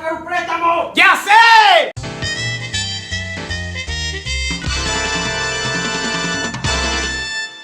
sacar un préstamo! ¡Ya sé!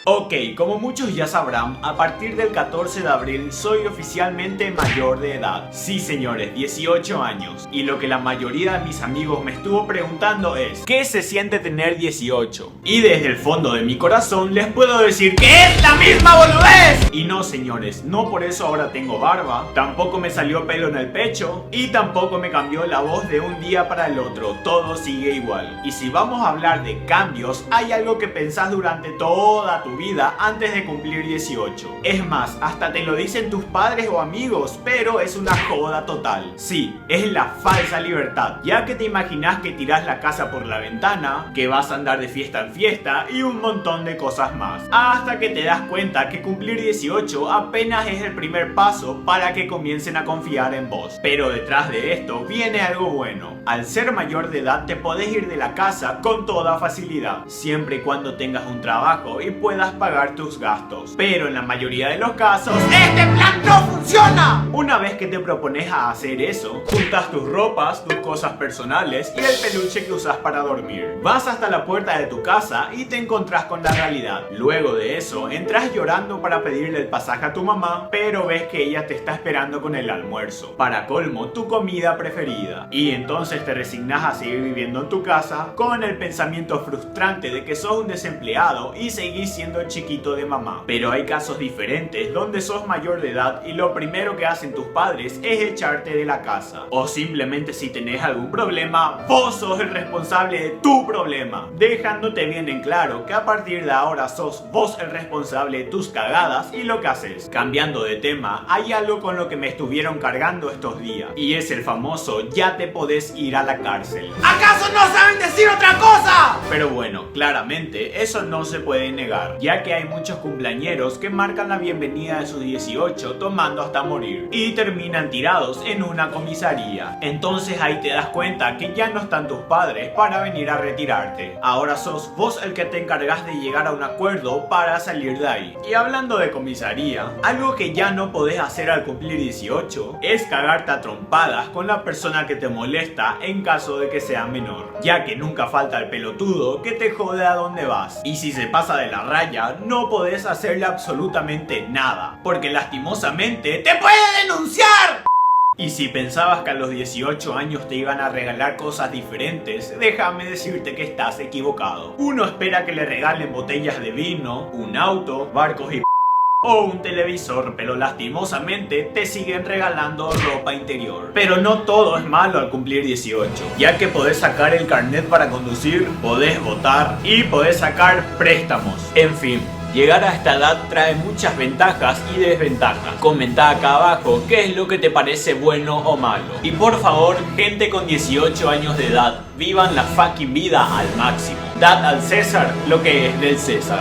Ok, como muchos ya sabrán, a partir del 14 de abril soy oficialmente mayor de edad. Sí señores, 18 años. Y lo que la mayoría de mis amigos me estuvo preguntando es ¿qué se siente tener 18? Y desde el fondo de mi corazón les puedo decir que es la misma boludez. Y no señores, no por eso ahora tengo barba, tampoco me salió pelo en el pecho y tampoco me cambió la voz de un día para el otro, todo sigue igual. Y si vamos a hablar de cambios, hay algo que pensás durante toda tu vida antes de cumplir 18. Es más, hasta te lo dicen tus padres o amigos, pero es una joda total. Sí, es la falsa libertad, ya que te imaginas que tirás la casa por la ventana, que vas a andar de fiesta en fiesta y un montón de cosas más. Hasta que te das cuenta que cumplir 18 apenas es el primer paso para que comiencen a confiar en vos. Pero detrás de esto viene algo bueno. Al ser mayor de edad te podés ir de la casa con toda facilidad, siempre y cuando tengas un trabajo y puedas pagar tus gastos. Pero en la mayoría de los casos ¡este plan no funciona! Una vez que te propones a hacer eso, juntas tus ropas, tus cosas personales y el peluche que usas para dormir. Vas hasta la puerta de tu casa y te encontrás con la realidad. Luego de eso, entras llorando para pedirle el pasaje a tu mamá, pero ves que ella te está esperando con el almuerzo. Para colmo, tu comida preferida. Y entonces te resignas a seguir viviendo en tu casa con el pensamiento frustrante de que sos un desempleado y seguís siendo el chiquito de mamá. Pero hay casos diferentes donde sos mayor de edad y lo primero que hacen tus padres es echarte de la casa. O simplemente si tenés algún problema, vos sos el responsable de tu problema, dejándote bien en claro que a partir de ahora sos vos el responsable de tus cagadas y lo que haces. Cambiando de tema, hay algo con lo que me estuvieron cargando estos días y es el famoso ya te podés ir a la cárcel. ¿Acaso no saben decir otra cosa? Pero bueno, claramente eso no se puede negar, ya que hay muchos cumpleañeros que marcan la bienvenida de sus 18 tomando hasta morir y terminan tirados en una comisaría. Entonces ahí te das cuenta que ya no están tus padres para venir a retirarte. Ahora sos vos el que te encargas de llegar a un acuerdo para salir de ahí. Y hablando de comisaría, algo que ya no podés hacer al cumplir 18 es cagarte a trompadas con la persona que te molesta en caso de que sea menor, ya que nunca falta el pelotudo que te jode a dónde vas. Y si se pasa de la raya, no podés hacerle absolutamente nada, porque lastimosamente te puede denunciar. Y si pensabas que a los 18 años te iban a regalar cosas diferentes, déjame decirte que estás equivocado. Uno espera que le regalen botellas de vino, un auto, barcos y o un televisor, pero lastimosamente te siguen regalando ropa interior. Pero no todo es malo al cumplir 18, ya que podés sacar el carnet para conducir, podés votar y podés sacar préstamos. En fin, llegar a esta edad trae muchas ventajas y desventajas. Comenta acá abajo qué es lo que te parece bueno o malo. Y por favor, gente con 18 años de edad, vivan la fucking vida al máximo. Dad al César lo que es del César.